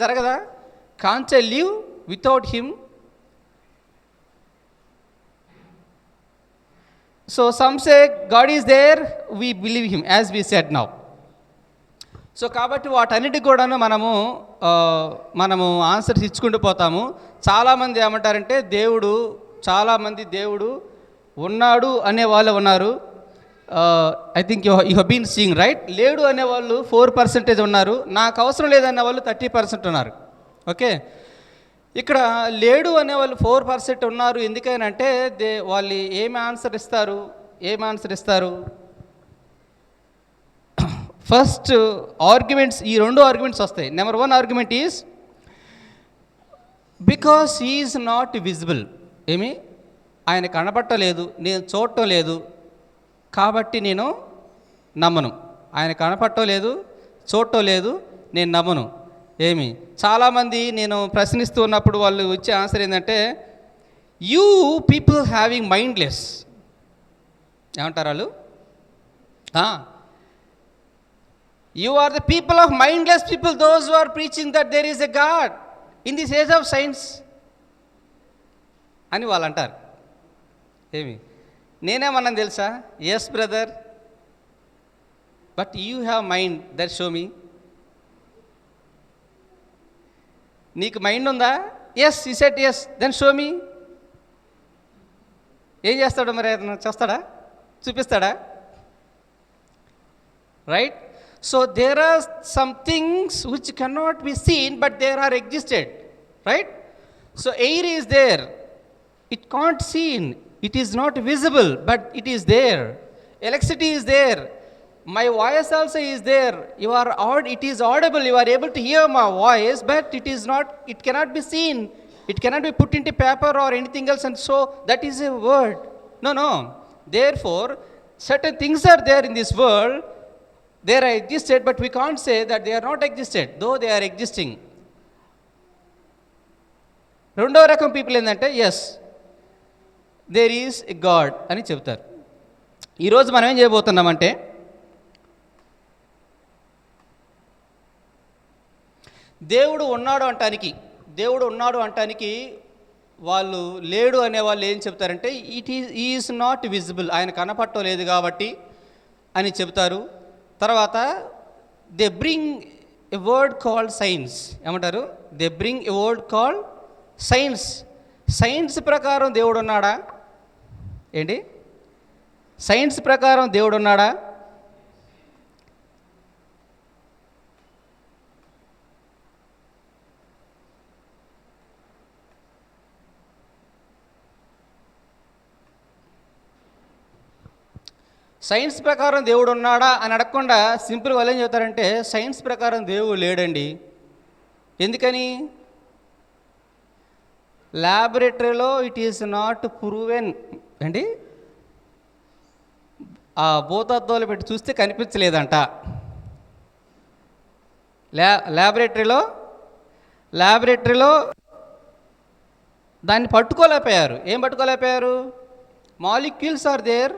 జరగదా? Can't I live without him? So some say God is there, we believe him as we said now. So కాబట్టి వాటన్నిటికి కూడాను మనము answers ఇచ్చుకుంటూ పోతాము. చాలామంది ఏమంటారంటే చాలామంది దేవుడు ఉన్నాడు అనేవాళ్ళు ఉన్నారు. I think you have been seeing right. లేడు అనేవాళ్ళు 4% ఉన్నారు. నాకు అవసరం లేదనే వాళ్ళు 30% ఉన్నారు. ఓకే, ఇక్కడ లేడు అనేవాళ్ళు 4% ఉన్నారు. ఎందుకనంటే వాళ్ళు ఏం ఆన్సర్ ఇస్తారు? ఫస్ట్ ఆర్గ్యుమెంట్స్, ఈ 2 ఆర్గ్యుమెంట్స్ వస్తాయి. Number 1 argument is because he is not visible. ఆయన కనపట్టలేదు, నేను చూడటం లేదు, కాబట్టి నేను నమ్మను. ఆయన కనపడటం లేదు, చూడటం లేదు, నేను నమ్మను. చాలామంది నేను ప్రశ్నిస్తూ ఉన్నప్పుడు వాళ్ళు వచ్చే ఆన్సర్ ఏంటంటే, యూ పీపుల్ హ్యావింగ్ మైండ్లెస్. ఏమంటారు వాళ్ళు? You are the people of mindless people, those who are preaching that there is a God in this age of science అని వాళ్ళు అంటారు. నేనేమన్నాను తెలుసా? Yes brother, but you have mind, that show me. నీకు mind ఉందా? Yes, he said yes, then show me. ఏం చేస్తాడు మరి? చేస్తాడా? చూపిస్తాడా? Right. So there are some things which cannot be seen but there are existed, right? So air is there, it can't seen, it is not visible but it is there. Electricity is there, my voice also is there, it is audible, you are able to hear my voice, but it cannot be seen, it cannot be put into paper or anything else, and so that is a word. No, therefore certain things are there in this world, they are existed, but we can't say that they are not existed, though they are existing. రెండో రకం people ఏంటంటే, yes there is a god అని చెబుతారు. ఈరోజు మనం ఏం చేయబోతున్నామంటే, దేవుడు ఉన్నాడు అంటానికి వాళ్ళు లేడు అనే వాళ్ళు ఏం చెప్తారంటే, ఈజ్ నాట్ విజిబుల్, ఆయన కనపడటం లేదు కాబట్టి అని చెప్తారు. తర్వాత they bring a word called science. ఏమంటారు? They bring a word called science. Science ప్రకారం దేవుడు ఉన్నాడా? సైన్స్ ప్రకారం దేవుడు ఉన్నాడా? సైన్స్ ప్రకారం దేవుడు ఉన్నాడా అని అడగకుండా సింపుల్గా వాళ్ళు ఏం చెప్తారంటే, సైన్స్ ప్రకారం దేవుడు లేడండి. ఎందుకని? ల్యాబొరేటరీలో ఇట్ ఈస్ నాట్ ప్రూవెన్ అండి. ఆ భూతద్దాలు పెట్టి చూస్తే కనిపించలేదంట. ల్యాబొరేటరీలో దాన్ని పట్టుకోలేకపోయారు. ఏం పట్టుకోలేకపోయారు? Molecules are there,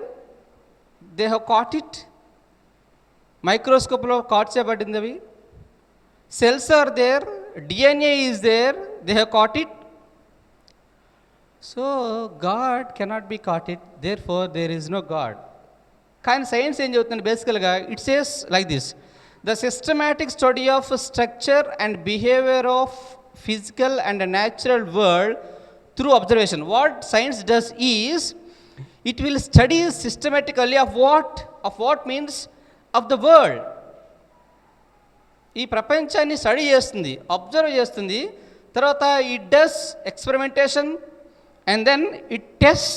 they have caught it, మైక్రోస్కోప్లో కాట్ చేయబడింది అవి. Cells are there, DNA is there, they have caught it. So God cannot be caught it, therefore there is no God. కానీ సైన్స్ ఏం చెబుతుంది బేసికల్గా? It says like this: the systematic study of structure and behaviour of physical and natural world through observation. What science does is, it will study systematically of what means of the world. ఈ ప్రపంచాన్ని study చేస్తుంది, observe చేస్తుంది. తర్వాత it does experimentation, and then it tests,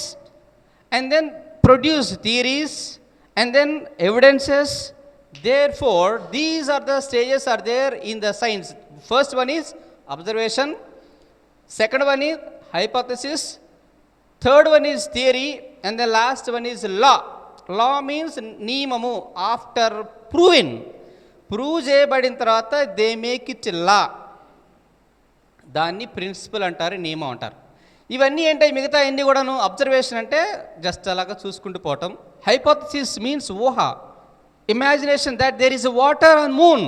and then produce theories, and then evidences. Therefore these are the stages are there in the science. First one is observation, second one is hypothesis, third one is theory, and the last one is law. Law means niyamu. After prove చేయబడిన తర్వాత they make it law. దాన్ని principal అంటారు, నియమం అంటారు. ఇవన్నీ ఏంటి? మిగతా అన్నీ కూడాను అబ్జర్వేషన్ అంటే జస్ట్ అలాగా చూసుకుంటూ పోవటం. హైపోథసిస్ మీన్స్ ఊహ, imagination, that there is water on moon.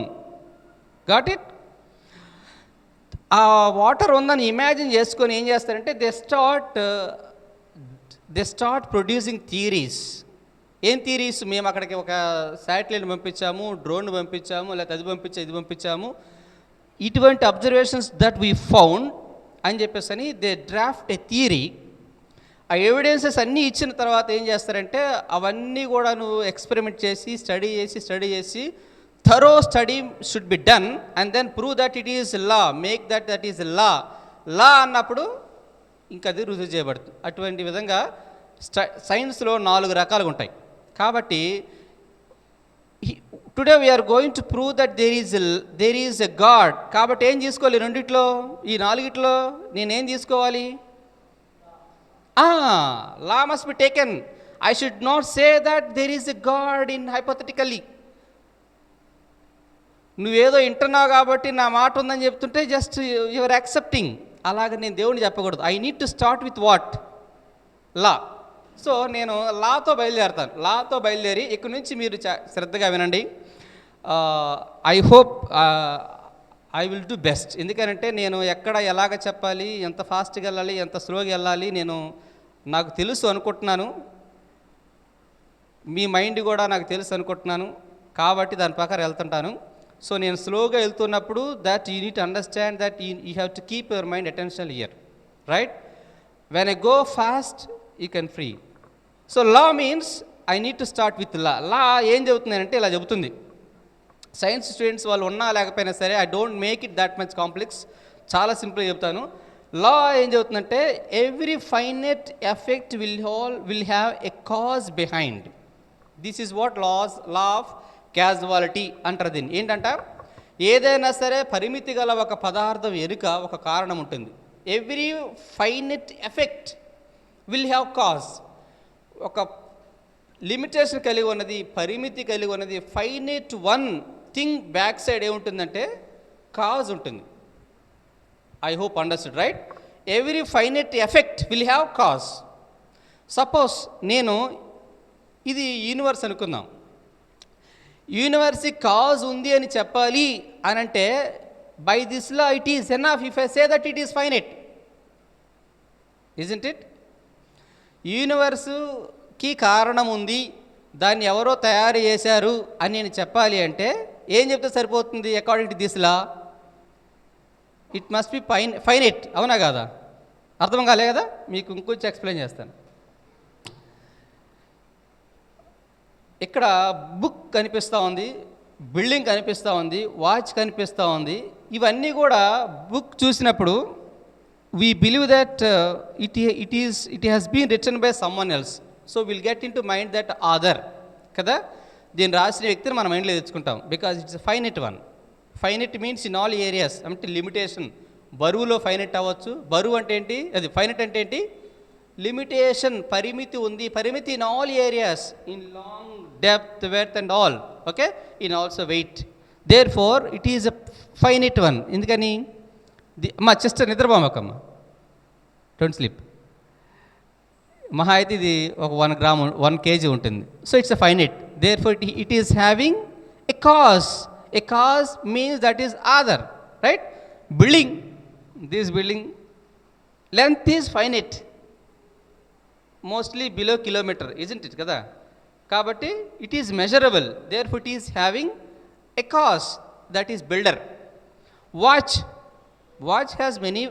Got it? ఆ వాటర్ ఉందని ఇమాజిన్ చేసుకొని ఏం చేస్తారంటే దే స్టార్ట్ ప్రొడ్యూసింగ్ థియరీస్. ఏం థియరీస్? మేము అక్కడికి ఒక శాటిలైట్ పంపించాము, డ్రోన్ పంపించాము, లేకపోతే అది ఇది పంపించాము, ఇటువంటి అబ్జర్వేషన్స్ దట్ వీ ఫౌండ్ అని చెప్పేసి అని దే డ్రాఫ్ట్ ఏ థియరీ. ఆ ఎవిడెన్సెస్ అన్నీ ఇచ్చిన తర్వాత ఏం చేస్తారంటే అవన్నీ కూడా నువ్వు ఎక్స్పెరిమెంట్ చేసి స్టడీ చేసి thorough study should be done and then prove that it is law, make that is law అన్నప్పుడు ఇంకా అది రుజువు చేయబడుతుంది. అటువంటి విధంగా సైన్స్లో 4 రకాలుగా ఉంటాయి. కాబట్టి today we're going to prove that there is a God. కాబట్టి ఏం తీసుకోవాలి? రెండిట్లో, ఈ 4గిట్లో నేనేం తీసుకోవాలి? Law must be taken. I should not say that there is a God in hypothetically. నువ్వేదో వింటున్నావు కాబట్టి నా మాట ఉందని చెప్తుంటే జస్ట్ యువర్ యాక్సెప్టింగ్. అలాగే నేను దేవుడిని చెప్పకూడదు. I need to start with what? Law. So నేను లాతో బయలుదేరుతాను. లాతో బయలుదేరి ఇక్కడి నుంచి మీరు శ్రద్ధగా వినండి. I hope I will do best. ఎందుకంటే నేను ఎక్కడ ఎలాగ చెప్పాలి, ఎంత ఫాస్ట్గా వెళ్ళాలి, ఎంత స్లోగా వెళ్ళాలి నాకు తెలుసు అనుకుంటున్నాను. మీ మైండ్ కూడా నాకు తెలుసు అనుకుంటున్నాను. కాబట్టి దాని ప్రకారం వెళ్తుంటాను. సో నేను స్లోగా వెళ్తున్నప్పుడు that you need to understand that you have to keep your mind attention here, right? When I go fast you can free. So law means I need to start with law. Law ఏం చెబుతుందంటే ఇలా చెబుతుంది. Science students వాళ్ళు ఉన్నా లేకపోయినా సరే, I don't make it that much complex, చాలా సింపుల్గా చెప్తాను. లా ఏం చెబుతుందంటే every finite effect will have a cause behind. This is what law of casualty అంటారు దీన్ని. ఏంటంట, ఏదైనా సరే పరిమితి గల ఒక పదార్థం వెనుక ఒక కారణం ఉంటుంది. Every finite effect will have cause. ఒక లిమిటేషన్ కలిగి ఉన్నది, పరిమితి కలిగి ఉన్నది, finite one thing back side ఏముంటుందంటే కాజ్ ఉంటుంది. I hope understood, right? Every finite effect will have cause. Suppose నేను ఇది యూనివర్స్ అనుకుందాం. యూనివర్స్కి కాజ్ ఉంది అని చెప్పాలి అని అంటే by this law it is enough if I say that it is finite, isn't it? యూనివర్స్కి కారణం ఉంది, దాన్ని ఎవరో తయారు చేశారు అని నేను చెప్పాలి అంటే ఏం చెప్తే సరిపోతుంది? According to this law it must be finite. అవునా కాదా? అర్థం కాలే కదా? మీకు ఇంకొంచెం ఎక్స్ప్లెయిన్ చేస్తాను. ఇక్కడ బుక్ కనిపిస్తూ ఉంది, బిల్డింగ్ కనిపిస్తూ ఉంది, వాచ్ కనిపిస్తూ ఉంది. ఇవన్నీ కూడా బుక్ చూసినప్పుడు we believe that it has been written by someone else. So will get into mind that other కదా. దీన్ని రాసిన వ్యక్తిని మన మైండ్లో తెచ్చుకుంటాం. Because it's finite one. Finite means in all areas. అంటే లిమిటేషన్. బరువులో ఫైనైట్ అవ్వచ్చు. బరువు అంటే ఏంటి? అది ఫైనైట్ అంటే ఏంటి? లిమిటేషన్, పరిమితి ఉంది. పరిమితి in all areas, in long, depth, width and all. Okay, in also weight. Therefore it is a finite one. ఎందుకని? మా సిస్టర్ నిద్రపోమకమ్మ, డోంట్ స్లీప్. మహా అయితే ఇది ఒక 1 గ్రామ్ 1 kg ఉంటుంది. So it's a finite. Therefore it is having a cause. A cause means that is other, right? Building, this building length is finite, mostly below kilometre, isn't it కదా? కాబట్టి it is measurable. Therefore it is having a cause, that is builder. Which has many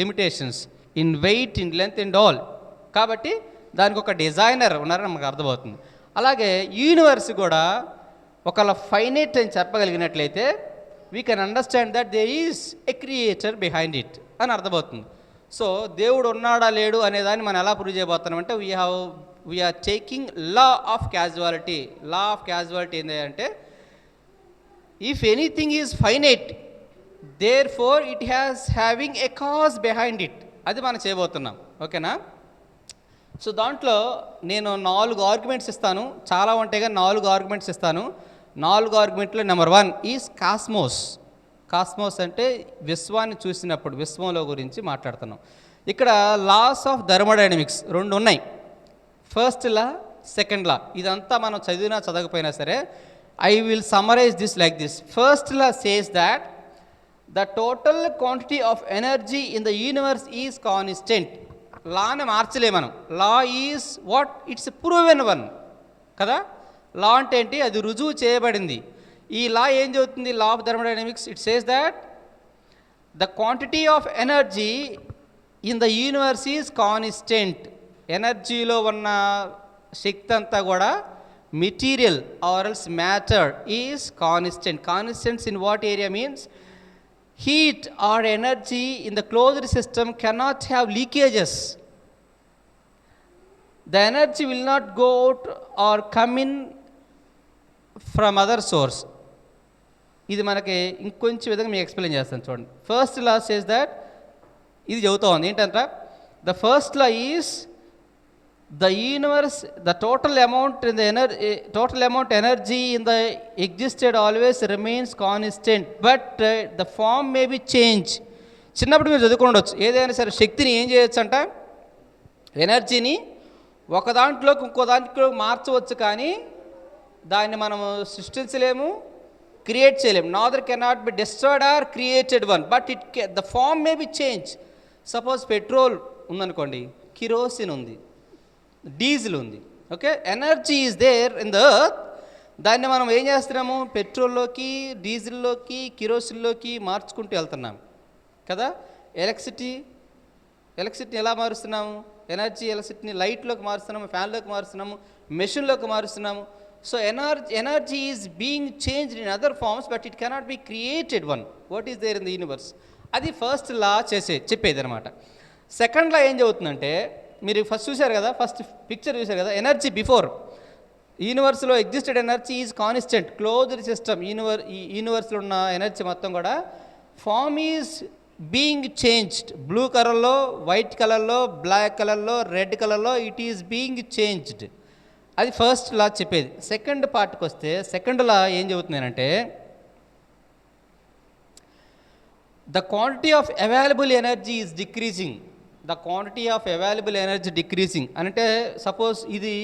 limitations in weight, in length and all. కాబట్టి దానికి ఒక designer ఉన్నారని మనకు అర్థమవుతుంది. అలాగే universe కూడా ఒకవేళ ఫైనైట్ అని చెప్పగలిగినట్లయితే we can understand that there is a creator behind it అని అర్థమవుతుంది. సో దేవుడు ఉన్నాడా లేడు అనేదాన్ని మనం ఎలా ప్రూవ్ చేయబోతున్నాం అంటే we are taking law of causality. Law of causality ఏంటి అంటే if anything is finite therefore it has having a cause behind it. అది మనం చేయబోతున్నాం. ఓకేనా? సో దాంట్లో నేను 4 ఆర్గ్యుమెంట్స్ ఇస్తాను. చాలా ఉంటాయి కానీ 4 ఆర్గ్యుమెంట్స్ ఇస్తాను. 4 ఆర్గ్యుమెంట్లో నెంబర్ 1 ఈజ్ కాస్మోస్. కాస్మోస్ అంటే విశ్వాన్ని చూసినప్పుడు, విశ్వంలో గురించి మాట్లాడుతున్నాం. ఇక్కడ లాస్ ఆఫ్ థర్మోడైనమిక్స్ 2 ఉన్నాయి. First law, second law. ఇదంతా మనం చదివినా చదవకపోయినా సరే I will summarise this like this. First law says that the total quantity of energy in the universe is constant. లాని మార్చలే మనం. Law is what it's proven one కదా. లా అంటే ఏంటి? అది రుజువు చేయబడింది. ఈ లా ఏం చెబుతుంది? Law of thermodynamics it says that the quantity of energy in the universe is constant. ఎనర్జీలో ఉన్న శక్తి అంతా కూడా material or else matter is constant. Constants in what area means heat or energy in the closed system cannot have leakages. The energy will not go out or come in from other source. ఇది మనకి ఇంకొంచెం విధంగా మీకు explain చేస్తాను చూడండి. First law says that, ఇది చెబుతా ఉంది ఏంటంట, the first law is the universe, the total amount in the energy in the existed always remains constant, but the form may be changed. చిన్నప్పుడు మీరు చదువుకుండొచ్చు, ఏదైనా సరే శక్తిని ఏం చేయొచ్చు అంట, ఎనర్జీని ఒక దాంట్లోకి ఇంకో దాంట్లో మార్చవచ్చు, కానీ దాన్ని మనము సృష్టించలేము, క్రియేట్ చేయలేము. Neither cannot be destroyed or created one, but the form may be change. Suppose petrol ఉందనుకోండి, కిరోసిన్ ఉంది, డీజిల్ ఉంది, okay. Energy is there in the earth. దాన్ని మనం ఏం చేస్తున్నాము? పెట్రోల్లోకి, డీజిల్లోకి, కిరోసిన్లోకి మార్చుకుంటూ వెళ్తున్నాం కదా. ఎలక్ట్రిసిటీని ఎలా మారుస్తున్నాము? ఎలక్ట్రిసిటీని లైట్లోకి మారుస్తున్నాము, ఫ్యాన్లోకి మారుస్తున్నాము, మెషిన్లోకి మారుస్తున్నాము. So energy is being changed in other forms, but it cannot be created one. What is there in the universe? అది ఫస్ట్ లా చెప్పేది అనమాట. సెకండ్ లా ఏం చెబుతుందంటే, మీరు ఫస్ట్ చూశారు కదా, ఫస్ట్ పిక్చర్ చూశారు కదా, ఎనర్జీ బిఫోర్ యూనివర్స్లో existed energy is constant. Closed system యూనివర్స్లో ఉన్న ఎనర్జీ మొత్తం కూడా form is being changed. Blue కలర్లో, వైట్ కలర్లో, బ్లాక్ కలర్లో, రెడ్ కలర్లో ఇట్ ఈజ్ బీయింగ్ చేంజ్డ్. అది ఫస్ట్ లా చెప్పేది. సెకండ్ పార్ట్కి వస్తే, సెకండ్ లా ఏం చెబుతుందంటే, the quantity of available energy is decreasing. The quantity of available energy decreasing అంటే, సపోజ్ ఇది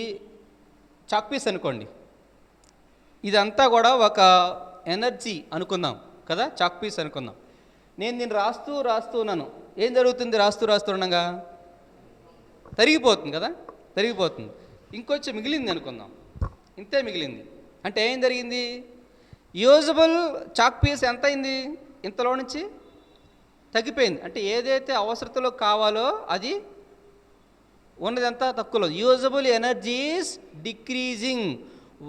చాక్ పీస్ అనుకోండి, ఇదంతా కూడా ఒక ఎనర్జీ అనుకుందాం కదా, చాక్ పీస్ అనుకుందాం. నేను దీన్ని రాస్తూ ఉన్నాను. ఏం జరుగుతుంది? రాస్తూ ఉండగా తరిగిపోతుంది కదా, తరిగిపోతుంది. ఇంకొంచెం మిగిలింది అనుకుందాం, ఇంతే మిగిలింది అంటే ఏం జరిగింది? యూజబుల్ చాక్ పీస్ ఎంత అయింది? ఇంతలో నుంచి తగ్గిపోయింది. అంటే ఏదైతే అవసరతలో కావాలో అది ఉన్నదంతా తక్కువలో. Usable energy's decreasing.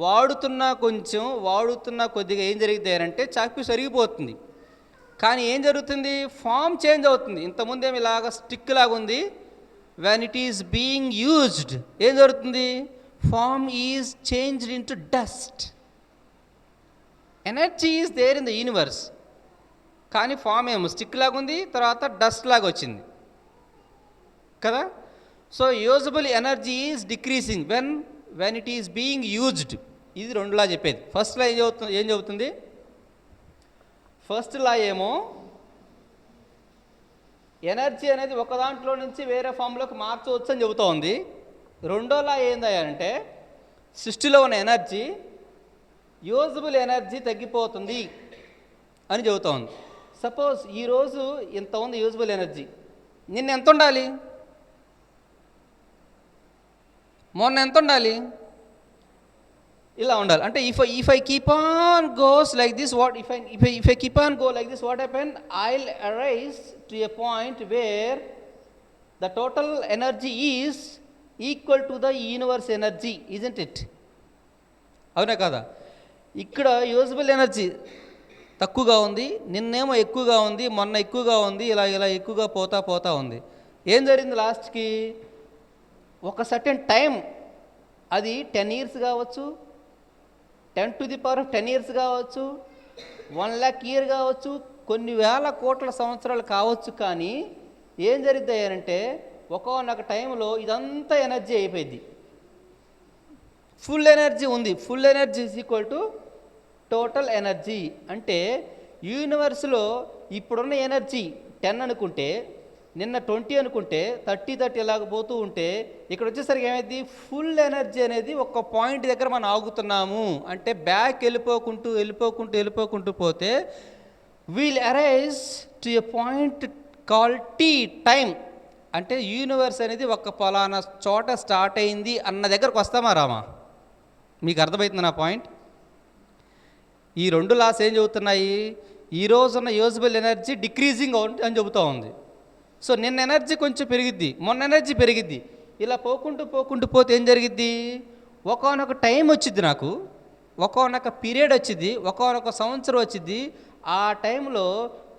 వాడుతున్నా కొద్దిగా ఏం జరుగుతాయి అంటే చాక్ పీస్ అరిగిపోతుంది. కానీ ఏం జరుగుతుంది? ఫామ్ చేంజ్ అవుతుంది. ఇంతకుముందేమో ఇలాగ స్టిక్ లాగా ఉంది, when it is being used ఏం జరుగుతుంది? Form is changed into dust. Energy is there in the universe, కానీ ఫామ్ ఏమో స్టిక్ లాగా ఉంది, తర్వాత డస్ట్ లాగా వచ్చింది కదా. So usable energy is decreasing when it is being used. ఇది రెండులా చెప్పేది. ఫస్ట్ లా ఏం చెబుతుంది? ఫస్ట్ లా ఏమో ఎనర్జీ అనేది ఒక దాంట్లో నుంచి వేరే ఫామ్లోకి మార్చవచ్చు అని చెబుతూ ఉంది. రెండో లా ఏందంటే, సృష్టిలో ఉన్న ఎనర్జీ, యూజబుల్ ఎనర్జీ తగ్గిపోతుంది అని చెబుతూ ఉంది. సపోజ్ ఈరోజు ఇంత ఉంది యూజబుల్ ఎనర్జీ, నిన్న ఎంత ఉండాలి? మొన్న ఎంత ఉండాలి? ఇలా ఉండాలి. అంటే if I keep on goes like this, if I keep on go like this, what happen? I'll arise to a point where the total energy is equal to the universe energy, isn't it? అవునా కదా? ఇక్కడ usable energy తక్కువగా ఉంది, నిన్నేమో ఎక్కువగా ఉంది, మొన్న ఎక్కువగా ఉంది, ఇలా ఎక్కువగా పోతా ఉంది. ఏం జరిగింది లాస్ట్కి? ఒక సర్టెన్ టైం, అది 10 years కావచ్చు, 10 to the power of 10 years కావచ్చు, 1 lakh year కావచ్చు, కొన్ని వేల కోట్ల సంవత్సరాలు కావచ్చు. కానీ ఏం జరుగుతాయి అంటే, ఒక్కొక్క టైంలో ఇదంతా ఎనర్జీ అయిపోయింది, ఫుల్ ఎనర్జీ ఉంది. Full energy is equal to total energy. అంటే యూనివర్స్లో ఇప్పుడున్న ఎనర్జీ 10 అనుకుంటే, నిన్న 20 అనుకుంటే, 30 ఇలాగ పోతూ ఉంటే, ఇక్కడ వచ్చేసరికి ఏమైంది? ఫుల్ ఎనర్జీ అనేది ఒక పాయింట్ దగ్గర మనం ఆగుతున్నాము. అంటే బ్యాక్ వెళ్ళిపోకుంటూ పోతే will arise to a point called T, time. అంటే యూనివర్స్ అనేది ఒక పలానా చోట స్టార్ట్ అయింది అన్న దగ్గరకు వస్తామా రామా? మీకు అర్థమవుతుంది నా పాయింట్? ఈ రెండు లాస్ ఏం చెబుతున్నాయి? ఈ రోజున్న యూజబుల్ ఎనర్జీ డిక్రీజింగ్ అని చెబుతూ ఉంది. సో నిన్న ఎనర్జీ కొంచెం పెరిగిద్ది, మొన్న ఎనర్జీ పెరిగిద్ది, ఇలా పోకుంటూ పోతే ఏం జరిగిద్ది? ఒకానొక టైం వచ్చింది, నాకు ఒకానొక పీరియడ్ వచ్చింది, ఒకానొక సంవత్సరం వచ్చింది. ఆ టైంలో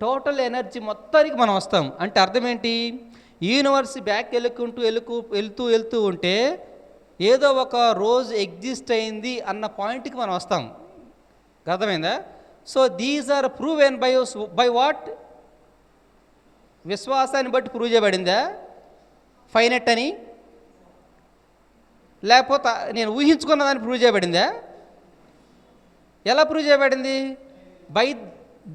టోటల్ ఎనర్జీ మొత్తానికి మనం వస్తాం. అంటే అర్థం ఏంటి? యూనివర్స్ బ్యాక్ వెళ్తూ ఉంటే ఏదో ఒక రోజు ఎగ్జిస్ట్ అయింది అన్న పాయింట్కి మనం వస్తాం. అర్థమైందా? So these are proven by what? విశ్వాసాన్ని బట్టి ప్రూవ్ చేయబడిందా ఫైనట్ అని? లేకపోతే నేను ఊహించుకున్న దాన్ని ప్రూవ్ చేయబడిందా? ఎలా ప్రూవ్ చేయబడింది? బై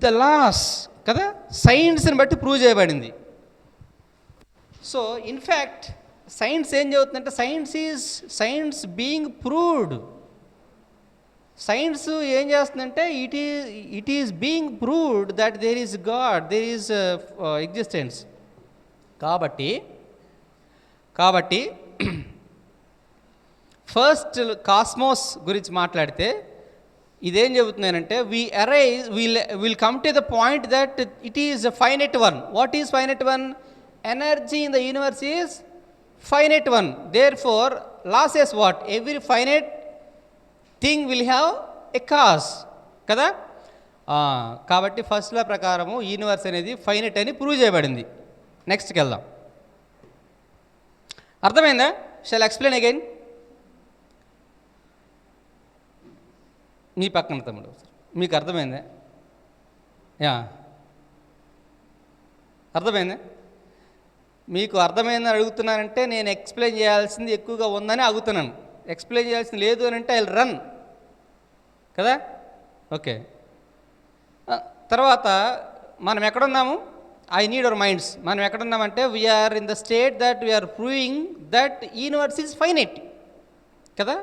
ద లాస్ కదా, సైన్స్ని బట్టి ప్రూవ్ చేయబడింది. సో ఇన్ఫ్యాక్ట్ సైన్స్ ఏం చెబుతుందంటే, సైన్స్ బీయింగ్ ప్రూవ్డ్. సైన్స్ ఏం చేస్తుందంటే, it is being proved that there is God, there is existence. కాబట్టి ఫస్ట్ కాస్మోస్ గురించి మాట్లాడితే ఇదేం చెబుతున్నానంటే, will come to the point that it is a finite one. What is finite one? Energy in the universe is finite one. Therefore, law says what? Every finite thing will have a cause. కదా? కాబట్టి first లా ప్రకారము universe అనేది finite అని prove చేయబడింది. నెక్స్ట్కి వెళ్దాం. అర్థమైందా? Shall explain again. మీ పక్కన తమ్ముడు, మీకు అర్థమైందా? అర్థమైందా? మీకు అర్థమైందని అడుగుతున్నానంటే నేను ఎక్స్ప్లెయిన్ చేయాల్సింది ఎక్కువగా ఉందని అడుగుతున్నాను. ఎక్స్ప్లెయిన్ చేయాల్సింది లేదు అని అంటే ఐ విల్ రన్ కదా. ఓకే, తర్వాత మనం ఎక్కడున్నాము? I need our minds. మనం ఎక్కడున్నామంటే we're in the state that we're proving that universe is finite కదా.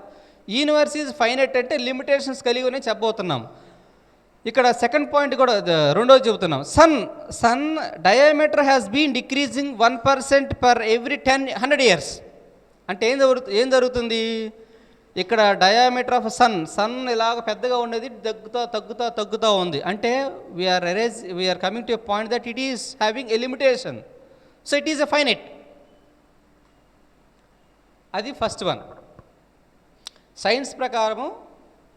యూనివర్స్ ఈజ్ ఫైనైట్ అంటే లిమిటేషన్స్ కలిగి ఉన్నాయి చెప్పబోతున్నాం. ఇక్కడ సెకండ్ పాయింట్ కూడా రెండోది చెబుతున్నాం. Sun diameter has been decreasing 1% per every 100 years. అంటే ఏం జరుగుతుంది ఇక్కడ? డయామీటర్ ఆఫ్ సన్ ఇలాగ పెద్దగా ఉండేది తగ్గుతా ఉంది. అంటే we are coming to a point that it is having a limitation. So it is a finite. అది ఫస్ట్ వన్. సైన్స్ ప్రకారము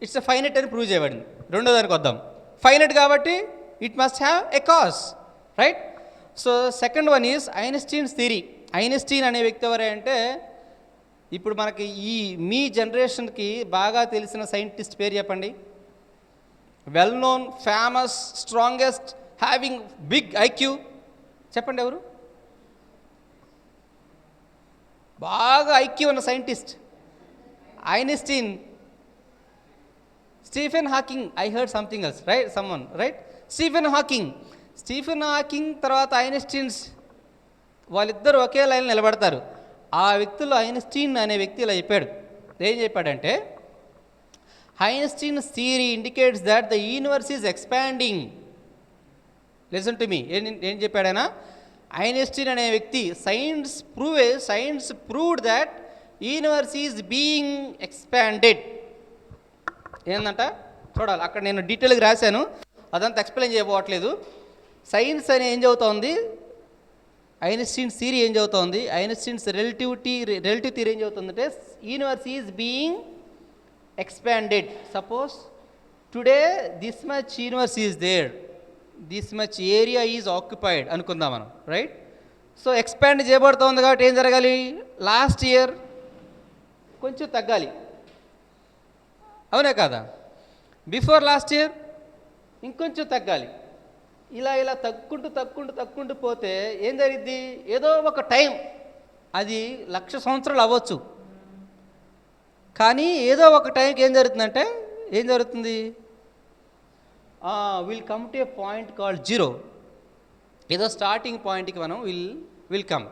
ఇట్స్ ఎ ఫైనైట్ అని ప్రూవ్ చేయబడింది. రెండో దానికి వద్దాం. ఫైనైట్ కాబట్టి it must have a cause, right? So second one is Einstein's theory. Einstein అనే వ్యక్తి ఎవరే అంటే, ఇప్పుడు మనకి మీ జనరేషన్కి బాగా తెలిసిన సైంటిస్ట్ పేరు చెప్పండి. Well known, famous, strongest, having big IQ చెప్పండి. ఎవరు బాగా ఐక్యూ ఉన్న scientist? Einstein, Stephen Hawking. I heard something else, right? Someone, right? Stephen Hawking తర్వాత ఐన్స్టీన్స్, వాళ్ళిద్దరు ఒకే లైన్లో నిలబడతారు. ఆ వ్యక్తుల్లో ఐన్స్టీన్ అనే వ్యక్తి ఇలా చెప్పాడు. ఏం చెప్పాడంటే, Einstein's theory indicates that the universe is expanding. Listen to me. ఏం చెప్పాడైనా? ఐన్స్టీన్ అనే వ్యక్తి science proved that universe is being expanded. ఏందంట చూడాలి, అక్కడ నేను డీటెయిల్గా రాశాను, అదంతా ఎక్స్ప్లెయిన్ చేయబోవట్లేదు. సైన్స్ అని ఏం చదువుతోంది? ఐన్స్టీన్స్ థియరీ ఏం చదువుతోంది? ఐన్స్టీన్స్ రిలేటివ్ థియరీ ఏం చదువుతుందంటే, universe is being expanded. Suppose today this much universe is there, this much area is occupied అనుకుందాం మనం, రైట్? సో ఎక్స్పాండ్ చేయబడుతోంది కాబట్టి ఏం జరగాలి? లాస్ట్ ఇయర్ కొంచెం తగ్గాలి, అవునే కాదా? బిఫోర్ లాస్ట్ ఇయర్ ఇంకొంచెం తగ్గాలి. ఇలా తగ్గుకుంటూ పోతే ఏం జరిగింది? ఏదో ఒక టైం, అది 1,00,000 సంవత్సరాలు అవ్వచ్చు, కానీ ఏదో ఒక టైంకి ఏం జరుగుతుంది? Will come to A point called zero. ఏదో స్టార్టింగ్ పాయింట్కి మనం విల్ కమ్.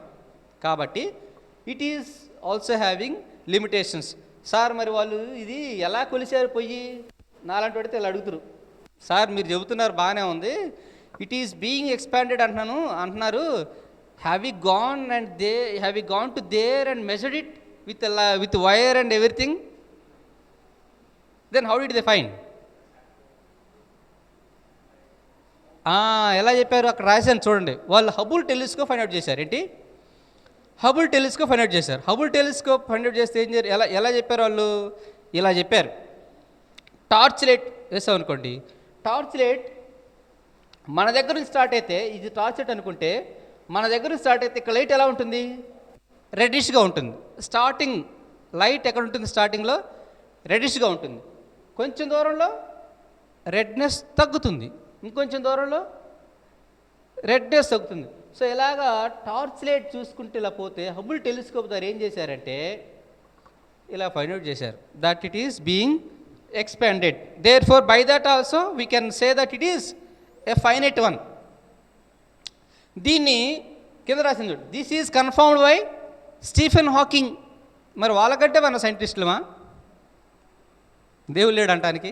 కాబట్టి it is also having limitations. Sir మరి వాళ్ళు ఇది ఎలా కొలిచారు? పోయి నాలాంటి పడితే వాళ్ళు అడుగుతారు, సార్ మీరు చెబుతున్నారు బాగానే ఉంది, ఇట్ ఈస్ బీయింగ్ ఎక్స్పాండెడ్ అంటున్నారు. Have you gone to there and measured it with wire and everything? Then how did they find? ఎలా చెప్పారు? అక్కడ రాశాను చూడండి. వాళ్ళు హబుల్ టెలిస్కోప్ ఫైండ్ అవుట్ చేశారు. ఏంటి? హబుల్ టెలిస్కోప్ ఫైండ్ అవుట్ చేశారు. హబుల్ టెలిస్కోప్ ఫైండ్ అవుట్ చేస్తే ఎలా చెప్పారు వాళ్ళు? ఇలా చెప్పారు. టార్చ్ లైట్ వేసాం అనుకోండి, టార్చ్ లైట్ మన దగ్గర నుంచి స్టార్ట్ అయితే, ఇది టార్చ్ లైట్ అనుకుంటే, మన దగ్గర నుంచి స్టార్ట్ అయితే ఇక్కడ లైట్ ఎలా ఉంటుంది? రెడ్డిష్గా ఉంటుంది. స్టార్టింగ్ లైట్ ఎక్కడ ఉంటుంది? స్టార్టింగ్లో రెడ్డిష్గా ఉంటుంది. కొంచెం దూరంలో రెడ్నెస్ తగ్గుతుంది, ఇంకొంచెం దూరంలో రెడ్నెస్ తగ్గుతుంది. సో ఇలాగా టార్చ్ లైట్ చూసుకుంటే ఇలా పోతే, హబుల్ టెలిస్కోప్ ద్వారా ఏం చేశారంటే ఇలా ఫైండ్ అవుట్ చేశారు that it is being expanded. Therefore, by that also we can say that it is a finite one. దీన్ని కింద రాసింది, this is confirmed by Stephen Hawking. మరి వాళ్ళకంటే మన సైంటిస్టులమా దేవుడు లేడు అంటానికి?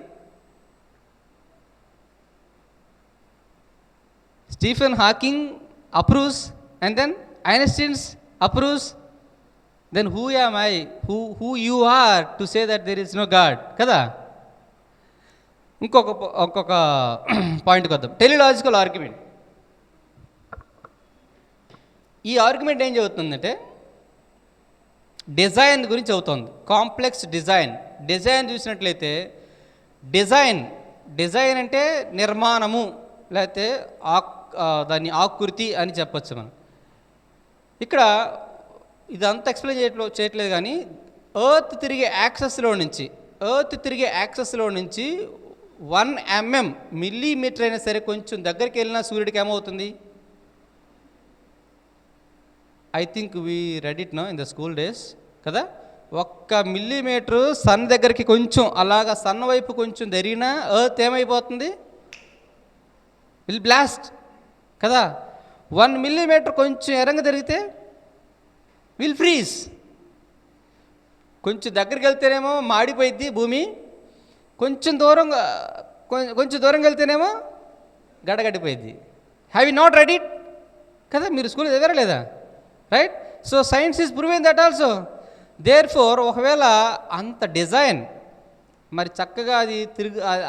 Stephen Hawking approves and then Einstein's approves. Then who am I, who you are to say that there is no god కదా? ఇంకొక పాయింట్కి వద్దాం. టెలిలాజికల్ ఆర్గ్యుమెంట్. ఈ ఆర్గ్యుమెంట్ ఏం చెబుతుందంటే డిజైన్ గురించి అవుతుంది. కాంప్లెక్స్ డిజైన్ చూసినట్లయితే డిజైన్ అంటే నిర్మాణము, లేకపోతే దాన్ని ఆకృతి అని చెప్పచ్చు మనం. ఇక్కడ ఇదంతా ఎక్స్ప్లెయిన్ చేయట్లేదు కానీ ఎర్త్ తిరిగే యాక్సెస్లో నుంచి 1 mm మిల్లీమీటర్ అయినా సరే కొంచెం దగ్గరికి వెళ్ళినా సూర్యుడికి ఏమవుతుంది? I think we read it no in the school days కదా. 1 మిల్లీమీటరు సన్ దగ్గరికి కొంచెం అలాగా సన్ వైపు కొంచెం జరిగినా ఎర్త్ ఏమైపోతుంది? విల్ బ్లాస్ట్ కదా. 1 మిల్లీమీటర్ కొంచెం ఎరంగా జరిగితే విల్ ఫ్రీజ్. కొంచెం దగ్గరికి వెళ్తేనేమో మాడిపోయిద్ది భూమి, కొంచెం దూరం వెళ్తేనేమో గడగడిపోయింది. Have you not read it కదా? మీరు స్కూల్ చదివారా లేదా? Right. So science is proving that also. Therefore ఒకవేళ అంత డిజైన్ మరి చక్కగా అది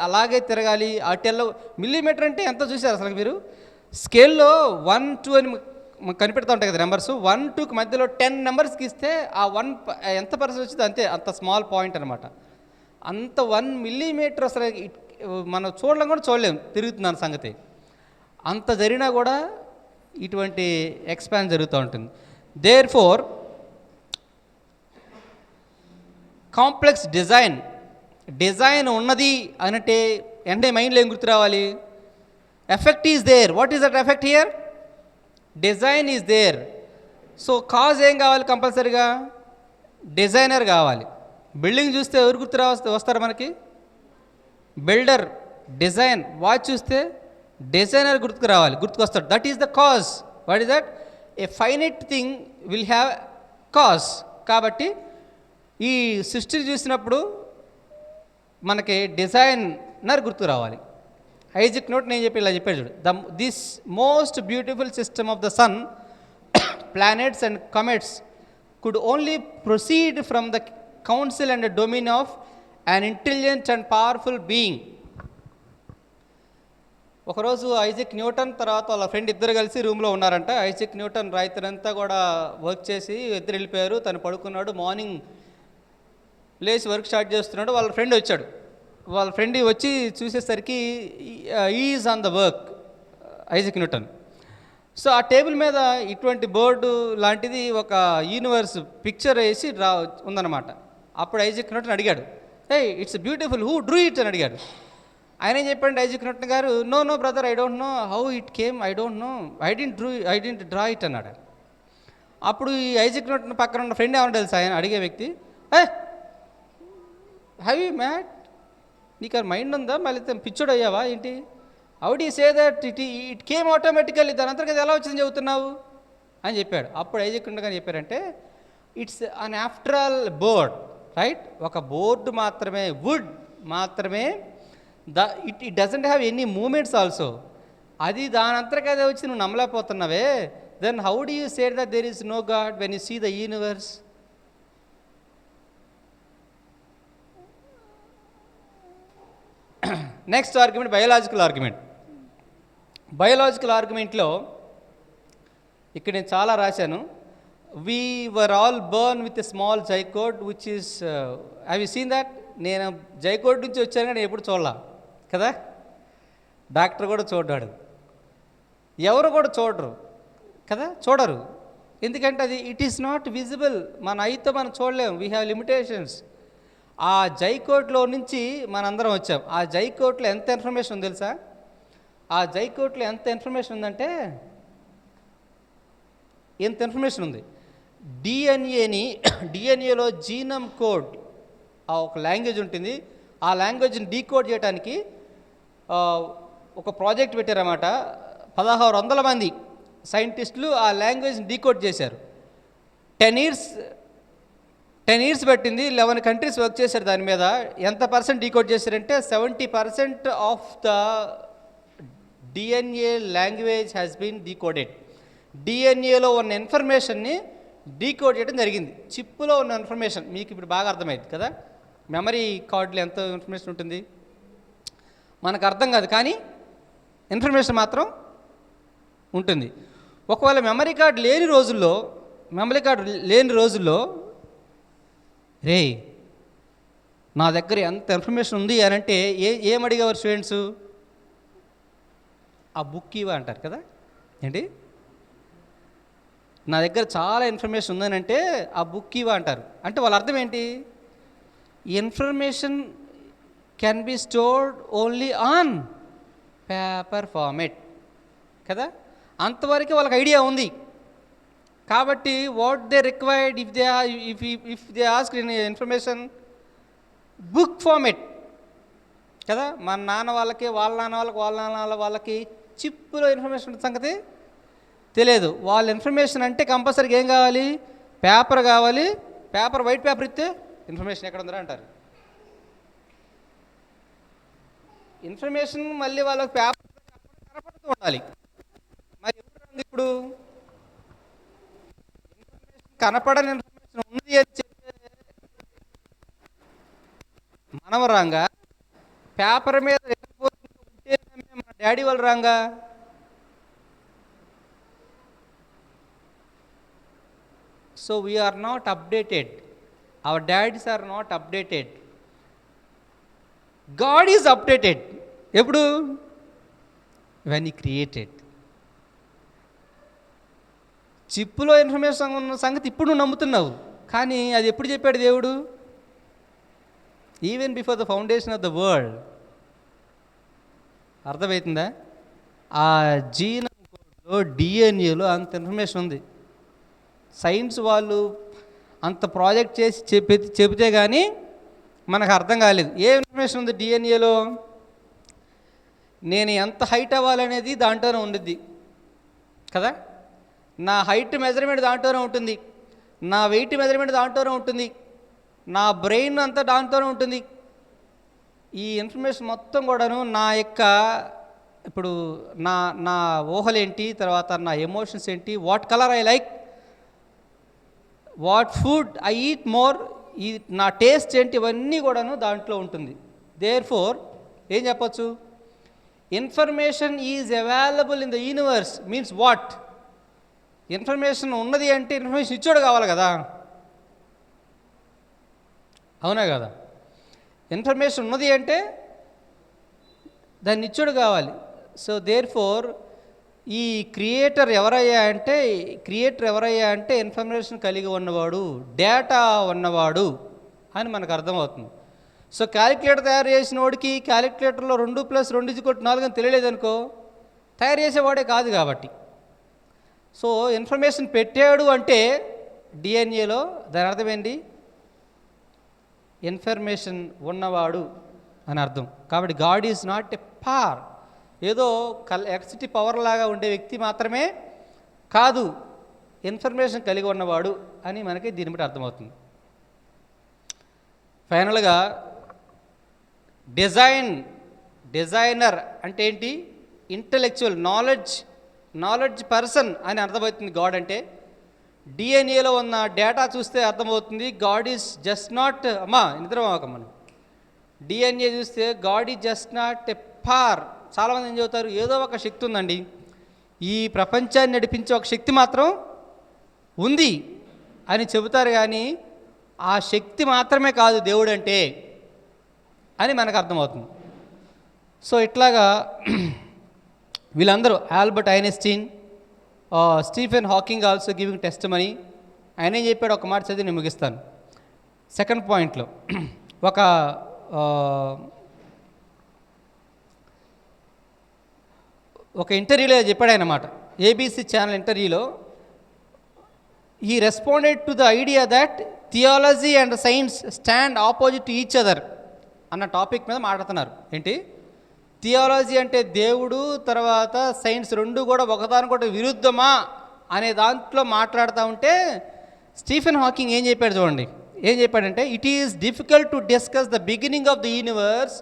అలాగే తిరగాలి. అటెల్లో మిల్లీమీటర్ అంటే ఎంత చూసారు అసలు మీరు? స్కేల్లో 1, 2 అని కనిపెడతా ఉంటాయి కదా నెంబర్స్. 1, 2కి మధ్యలో 10 నెంబర్స్కి ఇస్తే ఆ 1 ఎంత పర్సెంట్ వచ్చింది అంతే, అంత స్మాల్ పాయింట్ అనమాట. అంత 1 మిల్లీమీటర్ అసలు మనం చూడలేం కూడా చూడలేం తిరుగుతున్నాను సంగతి. అంత జరిగినా కూడా ఇటువంటి ఎక్స్పాన్స్ జరుగుతూ ఉంటుంది. దేర్ ఫోర్ కాంప్లెక్స్ డిజైన్ ఉన్నది అంటే మైండ్లో ఏం గుర్తు రావాలి? Effect is there. What is that effect here? Design is there. So cause ఏం కావాలి? కంపల్సరీగా డిజైనర్ కావాలి. బిల్డింగ్ చూస్తే ఎవరు వస్తారు మనకి? బిల్డర్. డిజైన్. వాచ్ చూస్తే డిజైనర్ గుర్తుకొస్తాడు. That is the cause. What is that? A finite thing will have cause. కాబట్టి ఈ సృష్టిని చూసినప్పుడు మనకి డిజైనర్ గుర్తు రావాలి. ఐజాక్ న్యూటన్ నేను ఇలా చెప్పాడు చూడు, this most beautiful system of the sun, planets and comets could only proceed from the counsel and domain of an intelligent and powerful being. ఒకరోజు ఐజాక్ న్యూటన్ తర్వాత వాళ్ళ ఫ్రెండ్ ఇద్దరు కలిసి రూమ్లో ఉన్నారంట. ఐజాక్ న్యూటన్ రాత్రంతా కూడా వర్క్ చేసి ఇద్దరు వెళ్ళిపోయారు. తను పడుకున్నాడు. మార్నింగ్ లేచి వర్క్ స్టార్ట్ చేస్తున్నాడు. వాళ్ళ ఫ్రెండ్ వచ్చాడు. వాళ్ళ ఫ్రెండ్ వచ్చి చూసేసరికి is on the work Isaac Newton. So ఆ టేబుల్ మీద ఇటువంటి బోర్డు లాంటిది ఒక యూనివర్స్ పిక్చర్ వేసి ఉందన్నమాట. అప్పుడు ఐజాక్ న్యూటన్ అడిగాడు, hey it's beautiful, who drew it అని అడిగాడు. ఆయన ఏం చెప్పండి ఐజాక్ న్యూటన్ గారు, no brother, I don't know how it came, I don't know, I didn't draw it అన్నాడు. అప్పుడు ఈ ఐజాక్ న్యూటన్ పక్కన ఉన్న ఫ్రెండ్ ఏమన్నా తెలుసా ఆయన అడిగే వ్యక్తి, హ్యావ్ యూ మ్యాట్, నీకు ఆ మైండ్ ఉందా, మళ్ళీ పిచ్చోడు అయ్యావా ఏంటి, how do you say that it came automatically, దాని అంతర్గత ఎలా వచ్చిందని చెబుతున్నావు అని చెప్పాడు. అప్పుడు ఐజాక్ న్యూటన్ గారు చెప్పారంటే, it's an after all board, right, ఒక బోర్డు మాత్రమే, వుడ్ మాత్రమే, it doesn't have any moments also. అది దానంతరకు అదే వచ్చి నువ్వు నమ్మలేకపోతున్నావే, then how do you say that there is no God when you see the universe? Next argument biological argument. Biological ఆర్గ్యుమెంట్లో ఇక్కడ నేను చాలా రాశాను. We were all born with a small zygote which is have you seen that? నేను zygote నుంచి వచ్చాను కానీ ఎప్పుడు చూడలా కదా, డాక్టర్ కూడా చూడ్డాడు, ఎవరు కూడా చూడరు కదా, చూడరు. ఎందుకంటే అది ఇట్ ఈస్ నాట్ విజిబుల్, మన ఐతో మనం చూడలేము, వీ హ్యావ్ లిమిటేషన్స్. ఆ జైకోట్లో నుంచి మనందరం వచ్చాం. ఆ జైకోట్లో ఎంత ఇన్ఫర్మేషన్ ఉంది తెలుసా? ఆ జైకోట్లో ఎంత ఇన్ఫర్మేషన్ ఉందంటే, ఎంత ఇన్ఫర్మేషన్ ఉంది. డిఎన్ఏలో జీనమ్ కోడ్ ఆ ఒక లాంగ్వేజ్ ఉంటుంది. ఆ లాంగ్వేజ్ని డీకోడ్ చేయడానికి ఒక ప్రాజెక్ట్ పెట్టారన్నమాట. 1600 మంది సైంటిస్టులు ఆ లాంగ్వేజ్ని డీకోడ్ చేశారు. 10 ఇయర్స్ పట్టింది. 11 కంట్రీస్ వర్క్ చేశారు దాని మీద. ఎంత పర్సెంట్ డీకోడ్ చేశారంటే 70% of the DNA language has been decoded. డిఎన్ఏలో ఉన్న ఇన్ఫర్మేషన్ని డీకోడ్ చేయడం జరిగింది. చిప్పులో ఉన్న ఇన్ఫర్మేషన్ మీకు ఇప్పుడు బాగా అర్థమైంది కదా. మెమరీ కార్డులో ఎంత ఇన్ఫర్మేషన్ ఉంటుంది మనకు అర్థం కాదు, కానీ ఇన్ఫర్మేషన్ మాత్రం ఉంటుంది. ఒకవేళ మెమరీ కార్డు లేని రోజుల్లో రే నా దగ్గర ఎంత ఇన్ఫర్మేషన్ ఉంది అని అంటే ఏమడిగేవారు స్టూడెంట్స్? ఆ బుక్ ఇవా అంటారు కదా. ఏంటి, నా దగ్గర చాలా ఇన్ఫర్మేషన్ ఉందని అంటే ఆ బుక్ ఇవా అంటారు. అంటే వాళ్ళ అర్థం ఏంటి? Information can be stored only on paper format కదా. అంతవరకు వాళ్ళకి ఐడియా ఉంది. కాబట్టి what they required if they ask information book format కదా. మన నాన్న వాళ్ళకి, వాళ్ళ నాన్న వాళ్ళకి చిప్పులో ఇన్ఫర్మేషన్ ఉన్న సంగతి తెలియదు. వాళ్ళ ఇన్ఫర్మేషన్ అంటే కంపల్సరీగా ఏం కావాలి? పేపర్ కావాలి. వైట్ పేపర్ ఇస్తే ఇన్ఫర్మేషన్ ఎక్కడ ఉందా అంటారు. ఇన్ఫర్మేషన్ మళ్ళీ వాళ్ళకి పేపర్ కనపడుతూ ఉండాలి. మరి ఎవరు ఇప్పుడు కనపడని ఇన్ఫర్మేషన్ ఉంది అని చెప్తే మనం రాంగా, పేపర్ మీద ఉంటే మన డాడీ వాళ్ళు రాంగా. So we are not updated. Our dads are not updated. God is updated. ఎప్పుడు? when he created. చిప్పులో ఇన్ఫర్మేషన్ ఉన్న సంగతి ఇప్పుడు నువ్వు నమ్ముతున్నావు, కానీ అది ఎప్పుడు చెప్పాడు దేవుడు? Even before the foundation of the world. అర్థమవుతుందా? ఆ జీనమ్ కోడ్లో డిఎన్ఏలో అంత ఇన్ఫర్మేషన్ ఉంది. సైన్స్ వాళ్ళు అంత ప్రాజెక్ట్ చేసి చెబితే కానీ మనకు అర్థం కాలేదు. ఏ ఇన్ఫర్మేషన్ ఉంది డిఎన్ఏలో? నేను ఎంత హైట్ అవ్వాలనేది దాంట్లోనే ఉండిద్ది కదా. నా హైట్ మెజర్మెంట్ దాంట్లోనే ఉంటుంది, నా వెయిట్ మెజర్మెంట్ దాంట్లోనే ఉంటుంది, నా బ్రెయిన్ అంతా దాంట్లోనే ఉంటుంది. ఈ ఇన్ఫర్మేషన్ మొత్తం కూడాను నా యొక్క ఇప్పుడు నా ఊహలేంటి, తర్వాత నా ఎమోషన్స్ ఏంటి, what colour I like, what food I eat more, ఈ నా టేస్ట్ ఏంటి, ఇవన్నీ కూడాను దాంట్లో ఉంటుంది. దేర్ ఫోర్ ఏం చెప్పచ్చు? Information is available in the universe means what? Information ఉన్నది అంటే ఇన్ఫర్మేషన్ ఇచ్చాడు కావాలి కదా, అవునా కదా. ఇన్ఫర్మేషన్ ఉన్నది అంటే దాన్ని ఇచ్చాడు కావాలి. సో దేర్ ఫోర్ ఈ క్రియేటర్ ఎవరయ్యా అంటే ఇన్ఫర్మేషన్ కలిగి ఉన్నవాడు, డేటా ఉన్నవాడు అని మనకు అర్థమవుతుంది. సో క్యాలిక్యులేటర్ తయారు చేసిన వాడికి క్యాలిక్యులేటర్లో 2 + 2 = 4 అని తెలియలేదనుకో, తయారు చేసేవాడే కాదు కాబట్టి. సో ఇన్ఫర్మేషన్ పెట్టాడు అంటే డిఎన్ఏలో, దాని అర్థం ఏంటి? ఇన్ఫర్మేషన్ ఉన్నవాడు అని అర్థం. కాబట్టి God is not a power, ఏదో ఎలక్ట్రిసిటీ పవర్ లాగా ఉండే వ్యక్తి మాత్రమే కాదు, ఇన్ఫర్మేషన్ కలిగి ఉన్నవాడు అని మనకి దీన్ని బట్టి అర్థమవుతుంది. ఫైనల్గా డిజైనర్ అంటే ఏంటి? ఇంటలెక్చువల్ నాలెడ్జ్ పర్సన్ అని అర్థమవుతుంది గాడ్ అంటే. డిఎన్ఏలో ఉన్న డేటా చూస్తే అర్థమవుతుంది గాడ్ ఈజ్ జస్ట్ నాట్, అమ్మా నిద్ర మనం డిఎన్ఏ చూస్తే God is just not a power. చాలామంది ఏం చెబుతారు, ఏదో ఒక శక్తి ఉందండి, ఈ ప్రపంచాన్ని నడిపించే ఒక శక్తి మాత్రం ఉంది అని చెబుతారు. కానీ ఆ శక్తి మాత్రమే కాదు దేవుడు అంటే అని మనకు అర్థమవుతుంది. సో ఇట్లాగా వీళ్ళందరూ, Albert Einstein, Stephen Hawking also giving test money. ఆయన ఏం చెప్పాడు, ఒక మాట చదివి నేను ముగిస్తాను. సెకండ్ పాయింట్లో ఒక ఇంటర్వ్యూలో చెప్పాడు ఆయన మాట, ఏబీసీ ఛానల్ ఇంటర్వ్యూలో. He responded to the idea that theology and science stand opposite to each other అన్న టాపిక్ మీద మాట్లాడుతున్నారు. ఏంటి, థియాలజీ అంటే దేవుడు, తర్వాత సైన్స్ రెండు కూడా ఒకదానికొకటి విరుద్ధమా అనే దాంట్లో మాట్లాడుతూ ఉంటే స్టీఫెన్ హాకింగ్ ఏం చెప్పాడు చూడండి. ఏం చెప్పాడంటే, it is difficult to discuss the beginning of the universe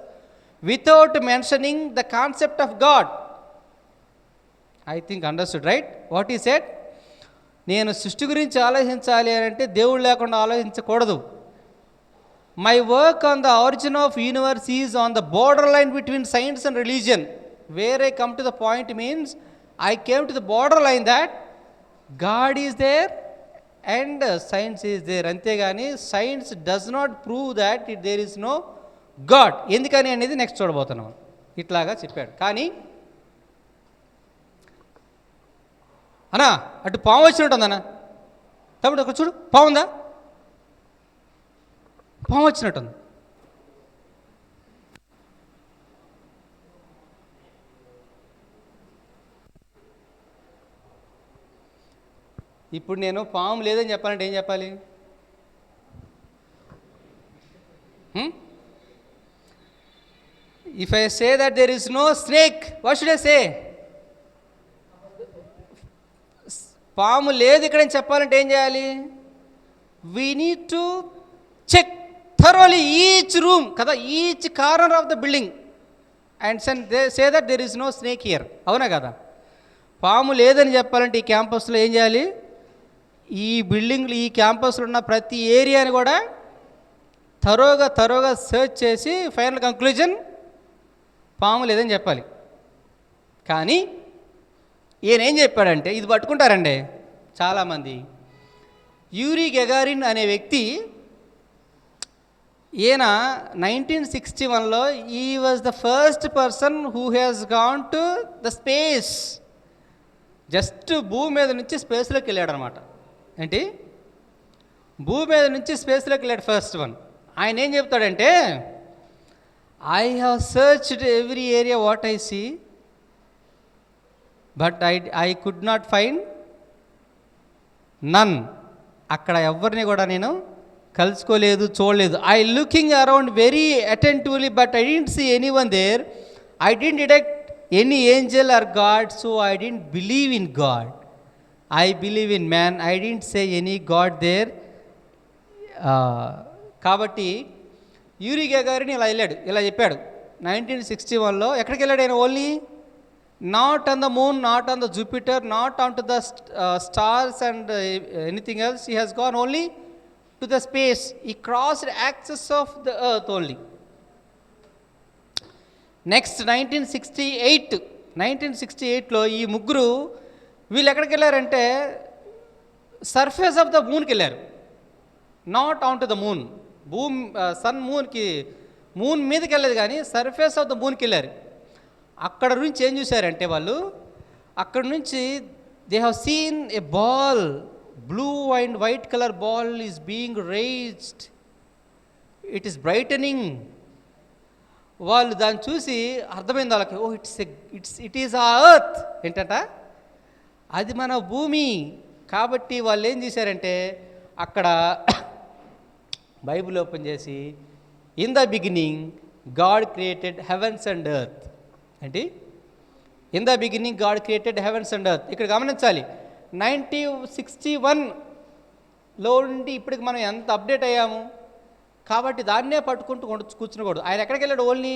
without mentioning the concept of God. I think understood right what he said. నేను సృష్టి గురించి ఆలోచించాలి అని అంటే దేవుడు లేకుండా ఆలోచించకూడదు. My work on the origin of universe is on the border line between science and religion. Where I come to the point means I came to the border line that God is there and science is there. అంతేగాని science does not prove that there is no God. ఎందుకని అనేది next చూడబోతున్నాం. ఇట్లాగా చెప్పాడు. కానీ అన్నా అటు పాము వచ్చినట్టు ఉందన్నా, తమ్ముడు అక్కడ చూడు, పాము ఉందా, పాము వచ్చినట్టుంది. ఇప్పుడు నేను పాము లేదని చెప్పాలంటే ఏం చెప్పాలి? If I say that there is no snake, what should I say? పాము లేదు ఇక్కడ అని చెప్పాలంటే ఏం చేయాలి? We need to check thoroughly each room కదా, each corner of the building and say that there is no snake here. అవునా కదా? పాము లేదని చెప్పాలంటే ఈ క్యాంపస్లో ఏం చేయాలి? ఈ బిల్డింగ్లు, ఈ క్యాంపస్లో ఉన్న ప్రతి ఏరియాని కూడా తరోగా సెర్చ్ చేసి ఫైనల్ కంక్లూజన్ పాము లేదని చెప్పాలి. కానీ ఈయన ఏం చెప్పాడంటే, ఇది పట్టుకుంటారండి చాలామంది. యూరీ గెగారిన్ అనే వ్యక్తి, ఈయన 1961లో ఈ was the first person who has gone to the space. Just భూమి మీద నుంచి స్పేస్లోకి వెళ్ళాడు అనమాట. ఏంటి, భూమి మీద నుంచి స్పేస్లోకి వెళ్ళాడు ఫస్ట్ వన్. ఆయన ఏం చెప్తాడంటే, I have searched every area what I see but I could not find none. అక్కడ ఎవరిని కూడా నేను కలుసుకోలేదు, చూడలేదు. I looking around very attentively but I didn't see any one there. I didn't detect any angel or god, so I didn't believe in God. I believe in man. I didn't say any god there. కాబట్టి Yuri Gagarin ఇలా వెళ్ళాడు, ఇలా చెప్పాడు 1961లో. ఎక్కడికి వెళ్ళాడు ఆయన? Only not on the moon, not on the Jupiter, not onto the stars and anything else. He has gone only to the space. He crossed the axis of the earth only. Next 1968లో ఈ ముగ్గురు వీళ్ళు ఎక్కడికి వెళ్ళారంటే surface of the మూన్కి వెళ్ళారు. Not on to the moon. Sun moon మీదకి వెళ్ళలేదు, కానీ సర్ఫేస్ ఆఫ్ ద మూన్కి వెళ్ళారు. అక్కడ నుంచి ఏం చూశారంటే వాళ్ళు, అక్కడ నుంచి they have seen a ball, blue and white colour ball is being raised, it is brightening. వాళ్ళు దాన్ని చూసి అర్థమైంది వాళ్ళకి, oh it is a earth. ఏంటంట, అది మన భూమి. కాబట్టి వాళ్ళు ఏం చేశారంటే అక్కడ బైబిల్ ఓపెన్ చేసి, in the beginning God created heavens and earth. ఏంటి, in the beginning God created heavens and earth. ఇక్కడ గమనించాలి, 1961లో నుండి ఇప్పటికి మనం ఎంత అప్డేట్ అయ్యాము. కాబట్టి దాన్నే పట్టుకుంటూ కూర్చునకూడదు. ఆయన ఎక్కడికి వెళ్ళాడు? ఓన్లీ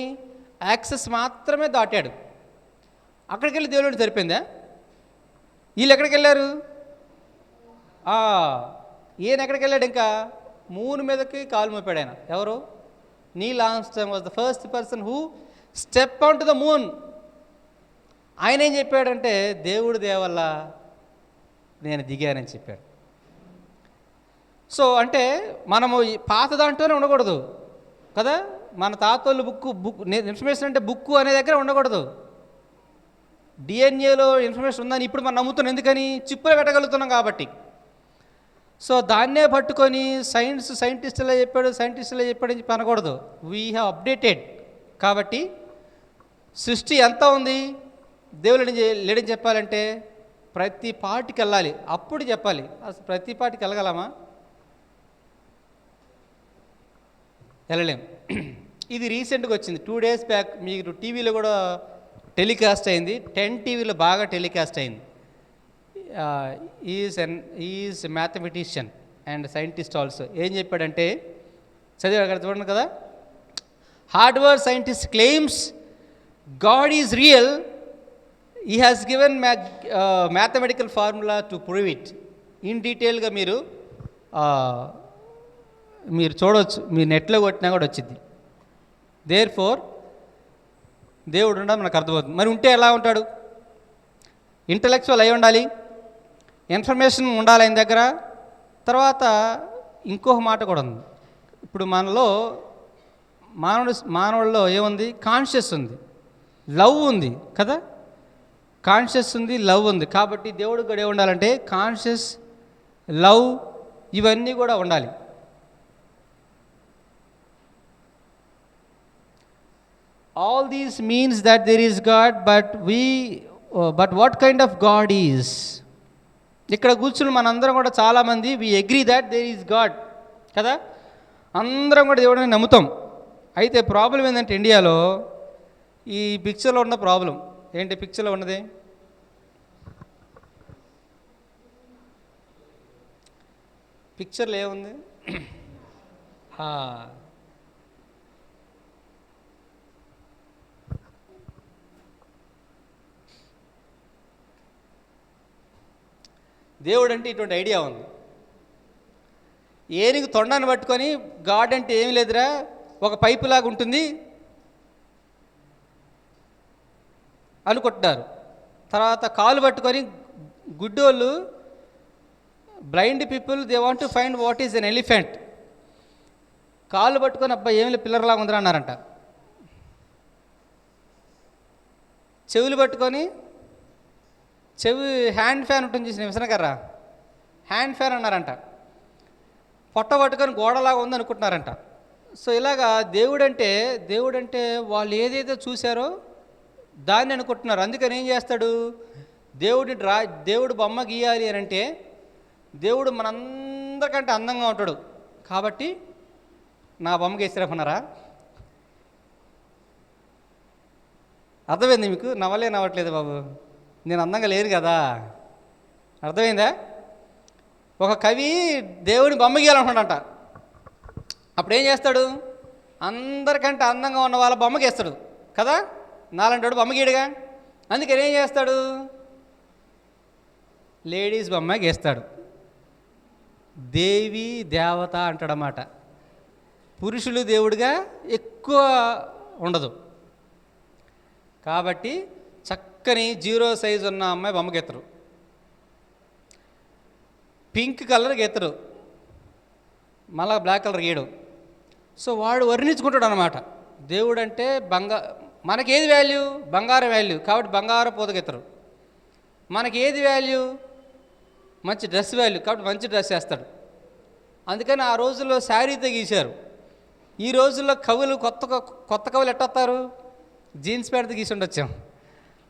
యాక్సెస్ మాత్రమే దాటాడు. అక్కడికి వెళ్ళి దేవుడు సరిపోయిందా? వీళ్ళు ఎక్కడికి వెళ్ళారు? ఈయన ఎక్కడికి వెళ్ళాడు? ఇంకా మూన్ మీదకి కాలు మోపాడు ఆయన. ఎవరు? Neel Armstrong was the first person who step on to the moon. ఆయన ఏం చెప్పాడంటే, దేవుడు దేవల్ల నేను దిగానని చెప్పాడు. సో అంటే మనము పాత దాంట్లోనే ఉండకూడదు కదా. మన తాతోళ్ళు బుక్ ఇన్ఫర్మేషన్ అంటే బుక్ అనే దగ్గర ఉండకూడదు. డిఎన్ఏలో ఇన్ఫర్మేషన్ ఉందని ఇప్పుడు మనం నమ్ముతున్నాం. ఎందుకని? చిప్పులు పెట్టగలుగుతున్నాం కాబట్టి. సో దాన్నే పట్టుకొని సైంటిస్టులే చెప్పాడు అని చెప్పి అనకూడదు. We have updated. కాబట్టి సృష్టి ఎంత ఉంది, దేవుడు లేడని చెప్పాలంటే ప్రతి పాటికి వెళ్ళాలి, అప్పుడు చెప్పాలి. అసలు ప్రతి పాటికి వెళ్ళగలమా? వెళ్ళలేం. ఇది రీసెంట్గా వచ్చింది, 2 days బ్యాక్. మీరు టీవీలో కూడా టెలికాస్ట్ అయింది, 10 టీవీలో బాగా టెలికాస్ట్ అయింది. Is mathematician and scientist also. ఏం చెప్పాడంటే, చదివాడు చూడండి కదా. Hardware scientist claims God is real. He has given mathematical formula to prove it. In డీటెయిల్గా మీరు చూడవచ్చు, మీరు నెట్లో కొట్టినా కూడా వచ్చింది. దేర్ ఫోర్ దేవుడు ఉండడం మనకు అర్థమవుతుంది. మరి ఉంటే ఎలా ఉంటాడు? ఇంటలెక్చువల్ అయి ఉండాలి, ఇన్ఫర్మేషన్ ఉండాలి ఆయన దగ్గర. తర్వాత ఇంకొక మాట కూడా ఉంది. ఇప్పుడు మానవుల్లో ఏముంది? కాన్షియస్ ఉంది, లవ్ ఉంది కదా. కాన్షియస్ ఉంది, లవ్ ఉంది. కాబట్టి దేవుడు కూడా ఏముండాలంటే కాన్షియస్, లవ్ ఇవన్నీ కూడా ఉండాలి. All these means that there is God, but what kind of God is? ఇక్కడ కూర్చుని మనందరం కూడా చాలామంది we agree that there is god కదా. అందరం కూడా దేవుడిని నమ్ముతాం. అయితే ప్రాబ్లం ఏంటంటే, ఇండియాలో ఈ పిక్చర్లో ఉన్న ప్రాబ్లం ఏంటి? పిక్చర్లో ఉన్నది పిక్చర్లో ఏముంది? దేవుడు అంటే ఇటువంటి ఐడియా ఉంది. ఏనుగు తొండాన్ని పట్టుకొని గాడ్ అంటే ఏమి లేదురా, ఒక పైపు లాగా ఉంటుంది అనుకుంటున్నారు. తర్వాత కాలు పట్టుకొని గుడ్డోళ్ళు, blind people, they want to find what is an elephant. కాళ్ళు పట్టుకొని అబ్బాయి ఏమి పిల్లర్లాగా ఉందిరా అన్నారంట. చెవులు పట్టుకొని హ్యాండ్ ఫ్యాన్ ఉంటుంది చూసిన విసనకర్రా, హ్యాండ్ ఫ్యాన్ అన్నారంట. పొట్ట పట్టుకొని గోడలాగా ఉంది అనుకుంటున్నారంట. సో ఇలాగా దేవుడంటే వాళ్ళు ఏదైతే చూశారో దాన్ని అనుకుంటున్నారు. అందుకని ఏం చేస్తాడు? దేవుడు బొమ్మ గీయాలి అని అంటే దేవుడు మనందరికంటే అందంగా ఉంటాడు కాబట్టి నా బొమ్మ గీసిరమ్మన్నారా? అర్థమైంది మీకు? నవ్వట్లేదు బాబు, నేను అందంగా లేను కదా. అర్థమైందా? ఒక కవి దేవుడిని బొమ్మ గీయాలనుకుంటాడంట. అప్పుడు ఏం చేస్తాడు? అందరికంటే అందంగా ఉన్న వాళ్ళ బొమ్మ గీస్తాడు కదా. నాలంటాడు బొమ్మ గీయడుగా. అందుకని ఏం చేస్తాడు? లేడీస్ బొమ్మ గీస్తాడు. దేవి దేవత అంటాడన్నమాట. పురుషులు దేవుడిగా ఎక్కువ ఉండదు. కాబట్టి చక్కని 0 సైజు ఉన్న అమ్మాయి బొమ్మ గీతరు, పింక్ కలర్ గీతరు, మళ్ళా బ్లాక్ కలర్ గీయడం. సో వాడు వర్ణించుకుంటాడు అనమాట. దేవుడు అంటే మనకేది వాల్యూ? బంగారం వాల్యూ. కాబట్టి బంగారం పూత గీతరు. మనకి ఏది వాల్యూ? మంచి డ్రెస్ వాల్యూ. కాబట్టి మంచి డ్రెస్ వేస్తాడు. అందుకని ఆ రోజుల్లో శారీతో గీశారు. ఈ రోజుల్లో కవులు కొత్త కవులు ఎట్టొస్తారు? జీన్స్ ప్యాంట్తో గీసి ఉండొచ్చాం,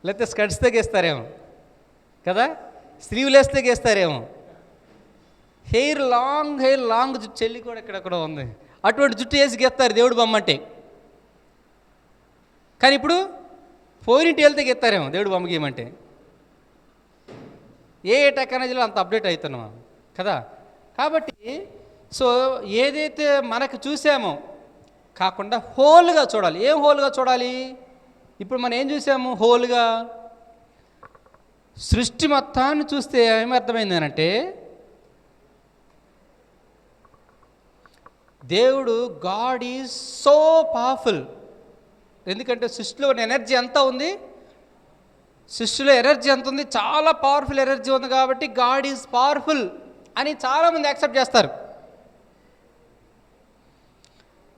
లేకపోతే స్కర్ట్స్తో గీస్తారేమో కదా, స్లీవ్లెస్తో గీస్తారేమో. లాంగ్ జుట్టు, చెల్లి కూడా ఎక్కడెక్కడ ఉంది, అటువంటి జుట్టు వేసి గీస్తారు దేవుడు బొమ్మ అంటే. కానీ ఇప్పుడు పోయినట్టేళ్తే గీస్తారేమో దేవుడు బొమ్మ గీయమంటే. ఏ టెక్నాలజీలో అంత అప్డేట్ అవుతున్నాం కదా. కాబట్టి సో ఏదైతే మనకు చూసామో కాకుండా హోల్గా చూడాలి. ఏం హోల్గా చూడాలి? ఇప్పుడు మనం ఏం చూసాము? హోల్గా సృష్టి మొత్తాన్ని చూస్తే ఏమర్థమైంది అంటే దేవుడు గాడ్ ఈజ్ సో పవర్ఫుల్. ఎందుకంటే సృష్టిలో ఉన్న ఎనర్జీ ఎంత ఉంది, సృష్టిలో ఎనర్జీ ఎంత ఉంది, చాలా పవర్ఫుల్ ఎనర్జీ ఉంది కాబట్టి గాడ్ ఈజ్ పవర్ఫుల్ అని చాలామంది యాక్సెప్ట్ చేస్తారు.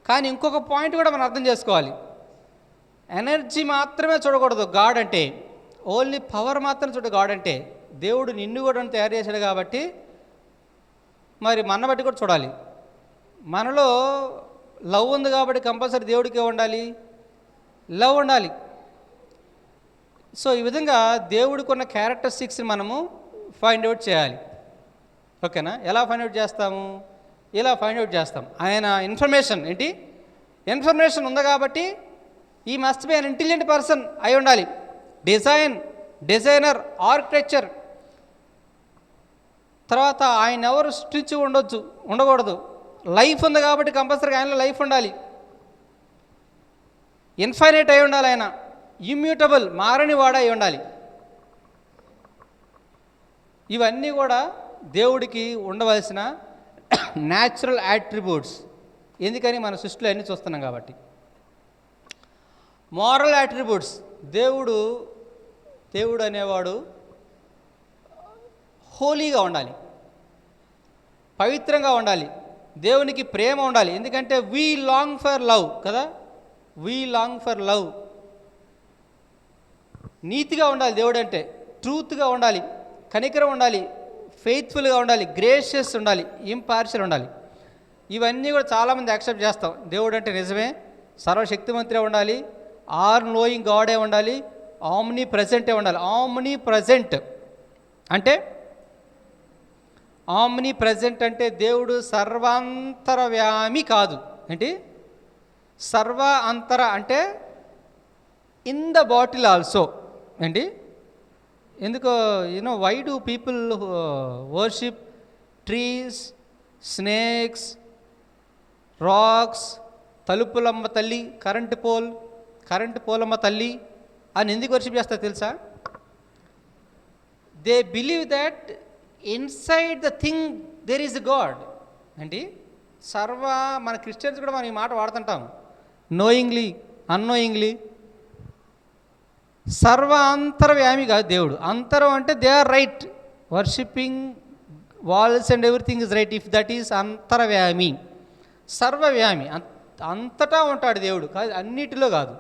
కానీ ఇంకొక పాయింట్ కూడా మనం అర్థం చేసుకోవాలి. ఎనర్జీ మాత్రమే చూడకూడదు గాడ్ అంటే, ఓన్లీ పవర్ మాత్రం చూడ గాడ్ అంటే. దేవుడు నిన్ను కూడా తయారు చేశాడు కాబట్టి మరి మన బట్టి కూడా చూడాలి. మనలో లవ్ ఉంది కాబట్టి కంపల్సరీ దేవుడికి ఉండాలి, లవ్ ఉండాలి. సో ఈ విధంగా దేవుడికి ఉన్న క్యారెక్టరిస్టిక్స్ని మనము ఫైండ్ అవుట్ చేయాలి. ఓకేనా? ఎలా ఫైండ్ అవుట్ చేస్తాము? ఇలా ఫైండ్ అవుట్ చేస్తాం. ఆయన ఇన్ఫర్మేషన్ ఏంటి, ఇన్ఫర్మేషన్ ఉంది కాబట్టి ఈ must be an intelligent person అయి ఉండాలి. Designer, architecture. తర్వాత ఆయన ఎవరు సృష్టించి ఉండకూడదు. లైఫ్ ఉంది కాబట్టి కంపల్సరీగా ఆయనలో లైఫ్ ఉండాలి. ఇన్ఫైనైట్ అయి ఉండాలి. ఆయన ఇమ్యూటబుల్, మారని వాడ అయి ఉండాలి. ఇవన్నీ కూడా దేవుడికి ఉండవలసిన న్యాచురల్ యాట్రిబ్యూట్స్. ఎందుకని మన సృష్టిలో అన్నీ చూస్తున్నాం కాబట్టి. Moral attributes. దేవుడు అనేవాడు హోలీగా ఉండాలి, పవిత్రంగా ఉండాలి, దేవునికి ప్రేమ ఉండాలి. ఎందుకంటే వీ లాంగ్ ఫర్ లవ్ కదా, వీ లాంగ్ ఫర్ లవ్. నీతిగా ఉండాలి దేవుడు అంటే, ట్రూత్గా ఉండాలి, కనికరం ఉండాలి, ఫెయిత్ఫుల్గా ఉండాలి, గ్రేషియస్ ఉండాలి, ఇంపార్షియల్ ఉండాలి. ఇవన్నీ కూడా చాలామంది యాక్సెప్ట్ చేస్తాం. దేవుడు అంటే నిజమే, సర్వశక్తిమంతుడే ఉండాలి, ఆల్ నోయింగ్ గాడే ఉండాలి, ఆమ్ని ప్రజెంటే ఉండాలి. ఆమ్ని ప్రజెంట్ అంటే దేవుడు సర్వాంతరవ్యామి కాదు. ఏంటి సర్వ అంతర అంటే ఇన్ ద బాటిల్ ఆల్సో. ఏంటి ఎందుకో why do people worship trees, snakes, rocks, తలుపులమ్మ తల్లి, కరెంటు పోలమ్మ తల్లి అని ఎందుకు వర్షిప్ చేస్తారు తెలుసా? They believe that inside the thing there is god. అంటే మన క్రిస్టియన్స్ కూడా మనం ఈ మాట వాడుతుంటాం, నోయింగ్లీ, అన్నోయింగ్లీ. సర్వ అంతర్వ్యామి కాదు దేవుడు. అంతరం అంటే they are right, worshipping walls and everything is right if that is అంతర్వ్యామి. సర్వవ్యామి, అంతటా ఉంటాడు దేవుడు, కాదు అన్నిటిలో కాదు.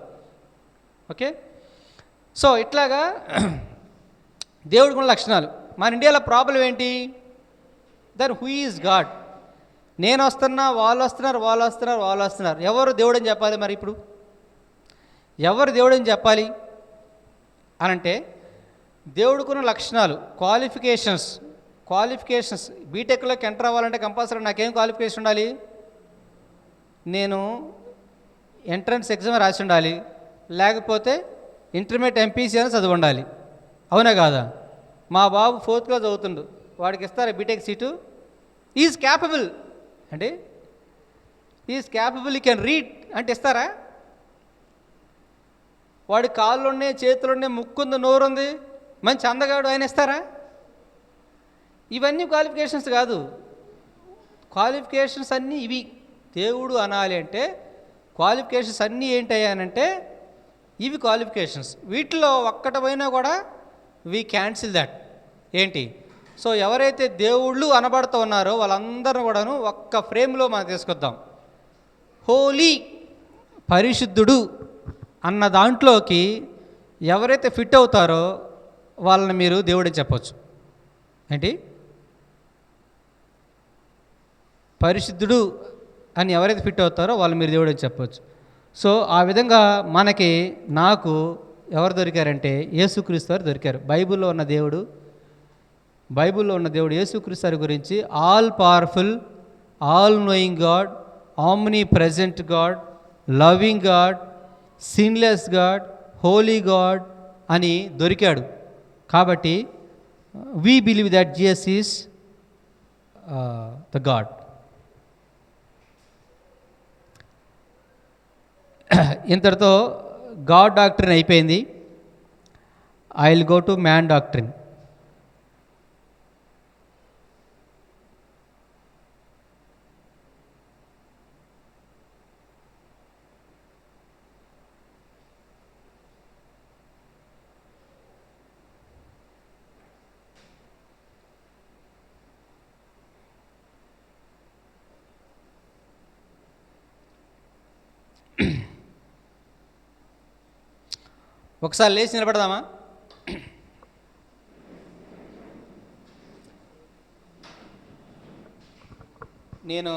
ఓకే, సో ఇట్లాగా దేవుడికి ఉన్న లక్షణాలు. మన ఇండియాలో ప్రాబ్లం ఏంటి? Then who is god? నేను వస్తున్నా, వాళ్ళు వస్తున్నారు. ఎవరు దేవుడని చెప్పాలి? మరి ఇప్పుడు ఎవరు దేవుడని చెప్పాలి అనంటే దేవుడికున్న లక్షణాలు, క్వాలిఫికేషన్స్. బీటెక్లోకి ఎంటర్ అవ్వాలంటే కంపల్సరీ నాకేం క్వాలిఫికేషన్ ఉండాలి? నేను ఎంట్రన్స్ ఎగ్జామ్ రాసి ఉండాలి, లేకపోతే ఇంటర్మీడియట్ ఎంపీసీ అని చదివి ఉండాలి. అవునా కాదా? మా బాబు 4th క్లాస్ చదువుతుండు, వాడికి ఇస్తారా బీటెక్ సీటు? ఈజ్ క్యాపబుల్ అంటే యూ కెన్ రీడ్ అంటే ఇస్తారా? వాడి కాళ్ళున్నాయి, చేతులున్నాయి, ముక్కుంది, నోరుంది, మంచి అందగాడు, ఆయన ఇస్తారా? ఇవన్నీ క్వాలిఫికేషన్స్ కాదు. క్వాలిఫికేషన్స్ అన్నీ ఇవి. దేవుడు అనాలి అంటే క్వాలిఫికేషన్స్ అన్నీ ఏంటయ్యానంటే ఇవి క్వాలిఫికేషన్స్. వీటిలో ఒక్కటమైనా కూడా వీ క్యాన్సిల్ దట్. ఏంటి? సో ఎవరైతే దేవుళ్ళు అనబడుతూ ఉన్నారో వాళ్ళందరూ కూడాను ఒక్క ఫ్రేమ్లో మనం తీసుకొద్దాం. హోలీ, పరిశుద్ధుడు అన్న దాంట్లోకి ఎవరైతే ఫిట్ అవుతారో వాళ్ళని మీరు దేవుడని చెప్పచ్చు. ఏంటి? పరిశుద్ధుడు అని ఎవరైతే ఫిట్ అవుతారో వాళ్ళు మీరు దేవుడని చెప్పవచ్చు. సో ఆ విధంగా నాకు ఎవరు దొరికారంటే యేసుక్రీస్తు వారు దొరికారు. బైబిల్లో ఉన్న దేవుడు యేసుక్రీస్తు వారి గురించి all powerful, all knowing God, omni present God, loving God, sinless God, Holi God అని దొరికాడు. కాబట్టి we believe that Jesus is the God. ఇంతటితో గాడ్ డాక్ట్రిన్ అయిపోయింది. I will go to man doctrine. ఒకసారి లేచి నిలబడదామా? నేను